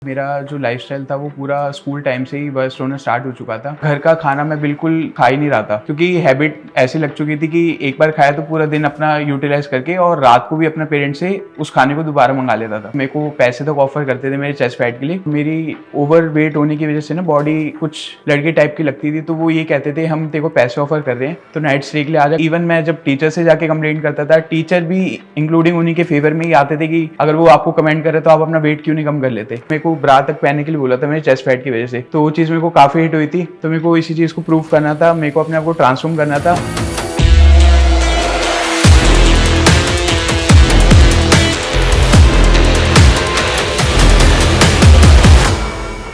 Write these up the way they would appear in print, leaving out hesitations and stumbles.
मेरा जो लाइफस्टाइल था वो पूरा स्कूल टाइम से ही वर्स्ट होना स्टार्ट हो चुका था। घर का खाना मैं बिल्कुल खा ही नहीं रहा था क्योंकि हैबिट ऐसी लग चुकी थी कि एक बार खाया तो पूरा दिन अपना यूटिलाइज करके और रात को भी अपने पेरेंट्स से उस खाने को दोबारा मंगा लेता था। मेरे को पैसे तक ऑफर करते थे मेरे चेस्ट फैट के लिए। मेरी ओवर वेट होने की वजह से ना बॉडी कुछ लड़के टाइप की लगती थी, तो वो ये कहते थे हम तेरे को पैसे ऑफर कर रहे हैं तो नाइट स्टे के लिए आ जा। इवन मैं जब टीचर से जाके कंप्लेंट करता था, टीचर भी इंक्लूडिंग उन्हीं के फेवर में ही आते थे कि अगर वो आपको कमेंट करे तो आप अपना वेट क्यों नहीं कम कर लेते। मेरे को ब्रा तक पहनने के लिए बोला था मेरे चेस्ट फैट की वजह से, तो वो चीज़ मेरे को काफ़ी हिट हुई थी। तो मेरे को इसी चीज़ को प्रूव करना था, मेरे को अपने आप को ट्रांसफॉर्म करना था।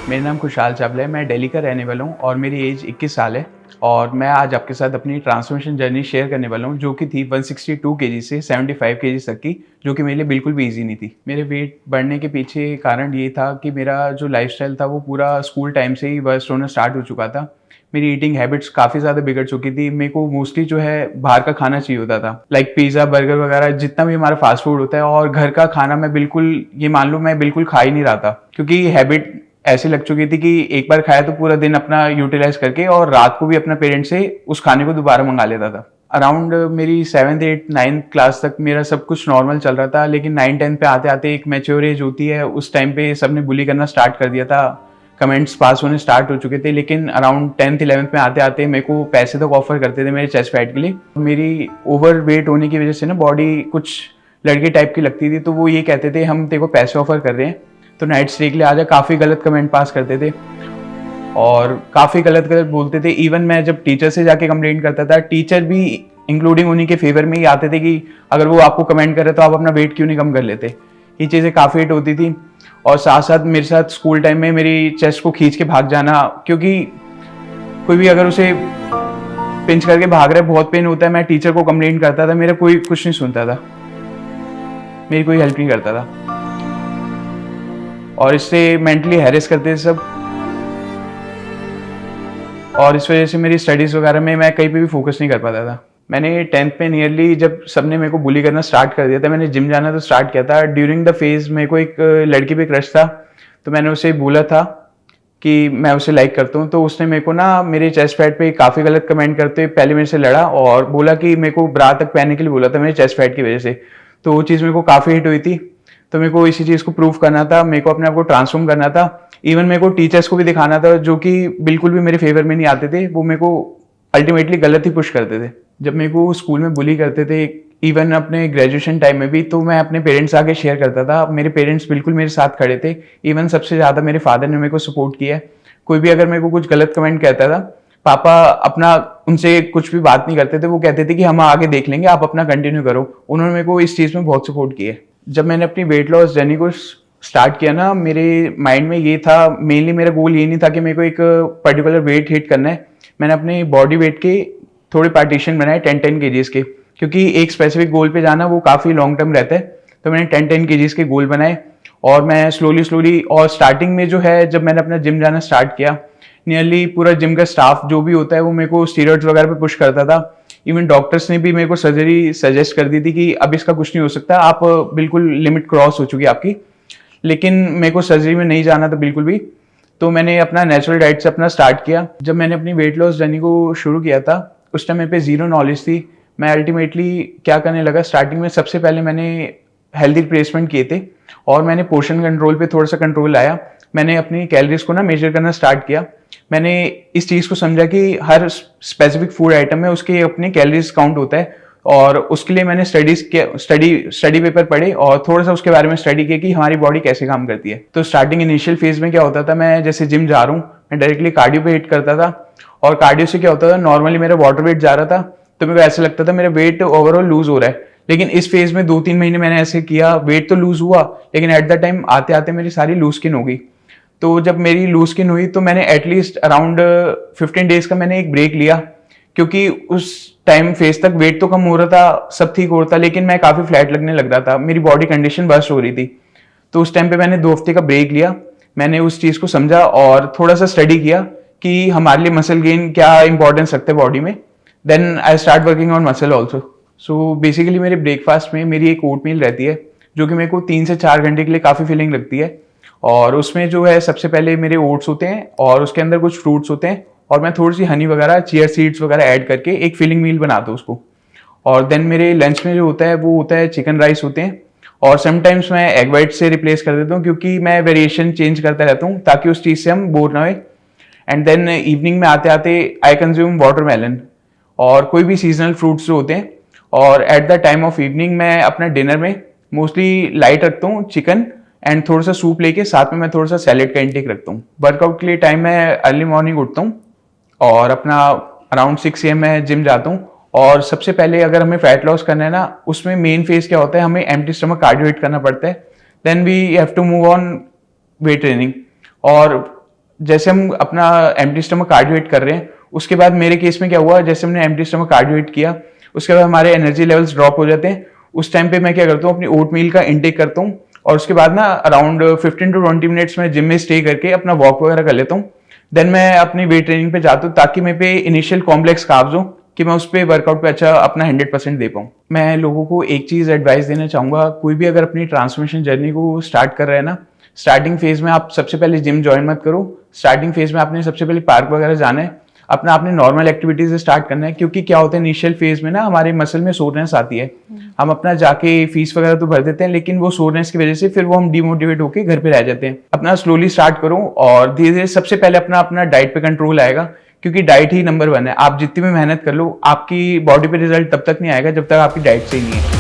मेरा नाम खुशहाल चावला है, मैं दिल्ली का रहने वाला हूँ और मेरी एज 21 साल है। और मैं आज आपके साथ अपनी ट्रांसफॉर्मेशन जर्नी शेयर करने वाला हूँ, जो कि थी 162 केजी से 75 केजी तक की, जो कि मेरे लिए बिल्कुल भी इजी नहीं थी। मेरे वेट बढ़ने के पीछे कारण ये था कि मेरा जो लाइफस्टाइल था वो पूरा स्कूल टाइम से ही वर्स्ट होना स्टार्ट हो चुका था। मेरी ईटिंग हैबिट्स काफ़ी ज़्यादा बिगड़ चुकी थी। मेरे को मोस्टली जो है बाहर का खाना चाहिए होता था, लाइक पिज़्ज़ा, बर्गर वगैरह, जितना भी हमारा फास्ट फूड होता है। और घर का खाना मैं बिल्कुल, ये मान लो मैं बिल्कुल खा ही नहीं रहा था क्योंकि हैबिट ऐसी लग चुकी थी कि एक बार खाया तो पूरा दिन अपना यूटिलाइज करके और रात को भी अपना पेरेंट्स से उस खाने को दोबारा मंगा लेता था। अराउंड मेरी 7th 8th 9th क्लास तक मेरा सब कुछ नॉर्मल चल रहा था, लेकिन 9 10 पे आते आते एक मैच्योर एज होती है, उस टाइम पे सबने बुली करना स्टार्ट कर दिया था। कमेंट्स पास होने स्टार्ट हो चुके थे। लेकिन अराउंड 10th 11th में आते आते मेरे को पैसे तक ऑफर करते थे मेरे चेस्ट फैट के लिए। मेरी ओवर वेट होने की वजह से ना बॉडी कुछ लड़के टाइप की लगती थी, तो वो ये कहते थे हम तेरे को पैसे ऑफर कर रहे हैं तो नाइट स्टे के लिए आ जा। काफ़ी गलत कमेंट पास करते थे और काफ़ी गलत बोलते थे। इवन मैं जब टीचर से जाके कंप्लेंट करता था, टीचर भी इंक्लूडिंग उन्हीं के फेवर में ही आते थे कि अगर वो आपको कमेंट करे तो आप अपना वेट क्यों नहीं कम कर लेते। ये चीज़ें काफ़ी हिट होती थी। और साथ साथ मेरे साथ स्कूल टाइम में मेरी चेस्ट को खींच के भाग जाना, क्योंकि कोई भी अगर उसे पिंच करके भाग रहा है बहुत पेन होता है। मैं टीचर को कंप्लेंट करता था, मेरा कोई कुछ नहीं सुनता था, मेरी कोई हेल्प नहीं करता था और इससे मेंटली हैरेस करते थे सब। और इस वजह से मेरी स्टडीज़ वगैरह में मैं कहीं पे भी फोकस नहीं कर पाता था। मैंने 10th में नियरली जब सबने मेरे को बुली करना स्टार्ट कर दिया था, मैंने जिम जाना तो स्टार्ट किया था। ड्यूरिंग द फेज मेरे को एक लड़की पे क्रश था, तो मैंने उसे बोला था कि मैं उसे लाइक करता हूँ। तो उसने मेरे को ना मेरे चेस्ट फैट पे काफ़ी गलत कमेंट करते हुए पहले मेरे से लड़ा और बोला कि मेरे को ब्रा तक पहनने के लिए बोला था मेरे चेस्ट फैट की वजह से। तो वो चीज़ मेरे को काफ़ी हिट हुई थी। तो मेरे को इसी चीज़ को प्रूव करना था, मेरे को अपने आप को ट्रांसफॉर्म करना था। इवन मेरे को टीचर्स को भी दिखाना था जो कि बिल्कुल भी मेरे फेवर में नहीं आते थे, वो मेरे को अल्टीमेटली गलत ही पुश करते थे। जब मेरे को स्कूल में बुली करते थे, इवन अपने ग्रेजुएशन टाइम में भी, तो मैं अपने पेरेंट्स आगे शेयर करता था। मेरे पेरेंट्स बिल्कुल मेरे साथ खड़े थे। इवन सबसे ज़्यादा मेरे फादर ने मेरे को सपोर्ट किया है। कोई भी अगर मेरे को कुछ गलत कमेंट कहता था, पापा अपना उनसे कुछ भी बात नहीं करते थे, वो कहते थे कि हम आगे देख लेंगे, आप अपना कंटिन्यू करो। उन्होंने मेरे को इस चीज़ में बहुत सपोर्ट किया है। जब मैंने अपनी वेट लॉस जर्नी को स्टार्ट किया ना, मेरे माइंड में ये था, मेनली मेरा गोल ये नहीं था कि मेरे को एक पर्टिकुलर वेट हिट करना है। मैंने अपने बॉडी वेट के थोड़े पार्टीशन बनाए 10-10 केजीज के, क्योंकि एक स्पेसिफिक गोल पे जाना वो काफ़ी लॉन्ग टर्म रहता है। तो मैंने 10-10 केजीज के गोल बनाए और मैं स्लोली और स्टार्टिंग में जो है, जब मैंने अपना जिम जाना स्टार्ट किया, नियरली पूरा जिम का स्टाफ जो भी होता है वो मेरे को स्टीरॉइड्स वगैरह पे पुश करता था। इवन डॉक्टर्स ने भी मेरे को सर्जरी सजेस्ट कर दी थी कि अब इसका कुछ नहीं हो सकता, आप बिल्कुल लिमिट क्रॉस हो चुकी है आपकी। लेकिन मेरे को सर्जरी में नहीं जाना था बिल्कुल भी। तो मैंने अपना नेचुरल डाइट से अपना स्टार्ट किया। जब मैंने अपनी वेट लॉस जर्नी को शुरू किया था, उस टाइम मेरे पे ज़ीरो नॉलेज थी। मैं अल्टीमेटली क्या करने लगा, स्टार्टिंग में सबसे पहले मैंने हेल्दी रिप्लेसमेंट किए थे और मैंने पोर्शन कंट्रोल पे थोड़ा सा कंट्रोल लाया। मैंने अपनी कैलोरीज को ना मेजर करना स्टार्ट किया। मैंने इस चीज़ को समझा कि हर स्पेसिफिक फूड आइटम में उसके अपने कैलोरीज काउंट होता है और उसके लिए मैंने स्टडी पेपर पढ़े और थोड़ा सा उसके बारे में स्टडी किया कि हमारी बॉडी कैसे काम करती है। तो स्टार्टिंग इनिशियल फेज में क्या होता था, मैं जैसे जिम जा रहा हूँ, मैं डायरेक्टली कार्डियो पे हिट करता था। और कार्डियो से क्या होता था, नॉर्मली मेरा वाटर वेट जा रहा था, तो मेरे को ऐसा लगता था मेरा वेट ओवरऑल लूज हो रहा है। लेकिन इस फेज में 2-3 महीने मैंने ऐसे किया, वेट तो लूज हुआ, लेकिन एट द टाइम आते आते मेरी सारी लूज स्किन हो गई। तो जब मेरी लूज स्किन हुई तो मैंने एटलीस्ट अराउंड 15 डेज का मैंने एक ब्रेक लिया, क्योंकि उस टाइम फेज तक वेट तो कम हो रहा था, सब ठीक हो रहा था, लेकिन मैं काफ़ी फ्लैट लगने लग रहा था, मेरी बॉडी कंडीशन वर्स्ट हो रही थी। तो उस टाइम पे मैंने 2 हफ्ते का ब्रेक लिया। मैंने उस चीज़ को समझा और थोड़ा सा स्टडी किया कि हमारे लिए मसल गेन क्या इंपॉर्टेंस रखते हैं बॉडी में। Then I start working on muscle also. So basically मेरे ब्रेकफास्ट में मेरी एक ओट मील रहती है, जो कि मेरे को 3 से 4 घंटे के लिए काफ़ी फीलिंग लगती है। और उसमें जो है सबसे पहले मेरे ओट्स होते हैं और उसके अंदर कुछ फ्रूट्स होते हैं और मैं थोड़ी सी हनी वगैरह चिया सीड्स वगैरह ऐड करके एक फिलिंग मील बनाता हूँ उसको। और देन मेरे लंच में जो होता है वो होता है चिकन राइस होते हैं और समटाइम्स मैं एग वाइट से रिप्लेस कर देता हूँ क्योंकि मैं वेरिएशन चेंज करता रहता हूँ ताकि उस चीज़ से हम बोर ना हो। एंड देन इवनिंग में आते आते आई कंज्यूम वाटरमेलन और कोई भी सीजनल फ्रूट्स जो होते हैं। और at the time of evening मैं अपना डिनर में मोस्टली लाइट रखता हूँ चिकन एंड थोड़ा सा सूप लेके साथ में मैं थोड़ा सा सैलेड का इंटेक रखता हूँ। वर्कआउट के लिए टाइम मैं अर्ली मॉर्निंग उठता हूँ और अपना अराउंड 6 AM मैं जिम जाता हूँ। और सबसे पहले अगर हमें फैट लॉस करना है ना, उसमें मेन फेज क्या होता है, हमें एम्प्टी स्टमक कार्डियो हिट करना पड़ता है। Then we have to move on weight training. और जैसे हम अपना एम्प्टी स्टमक कार्डियो हिट कर रहे हैं, उसके बाद मेरे केस में क्या हुआ, जैसे हमने एम्प्टी स्टमक कार्डियो हिट किया उसके बाद हमारे एनर्जी लेवल्स ड्रॉप हो जाते हैं। उस टाइम पे मैं क्या करता हूँ, अपनी ओट मील का इंटेक करता हूँ और उसके बाद ना अराउंड 15 to 20 मिनट्स में जिम में स्टे करके अपना वॉक वगैरह कर लेता हूँ। देन मैं अपनी वेट ट्रेनिंग पे जाता हूँ ताकि मेरे पे इनिशियल कॉम्प्लेक्स कार्ब्स हो कि मैं उस पर वर्कआउट पे अच्छा अपना 100% दे पाऊँ। मैं लोगों को एक चीज़ एडवाइस देना चाहूँगा, कोई भी अगर अपनी ट्रांसफॉर्मेशन जर्नी को स्टार्ट कर रहे हैं ना, स्टार्टिंग फेज में आप सबसे पहले जिम ज्वाइन मत करो। स्टार्टिंग फेज में आपने सबसे पहले पार्क वगैरह जाना है, अपना आपने नॉर्मल एक्टिविटीज से स्टार्ट करना है। क्योंकि क्या होता है, इनिशियल फेज में ना हमारे मसल में सोरनेस आती है, हम अपना जाके फीस वगैरह तो भर देते हैं लेकिन वो सोरनेस की वजह से फिर वो हम डिमोटिवेट होकर घर पे रह जाते हैं। अपना स्लोली स्टार्ट करो और धीरे धीरे सबसे पहले अपना डाइट पे कंट्रोल आएगा क्योंकि डाइट ही नंबर 1 है। आप जितनी भी मेहनत कर लो, आपकी बॉडी पे रिजल्ट तब तक नहीं आएगा जब तक आपकी डाइट सही नहीं है।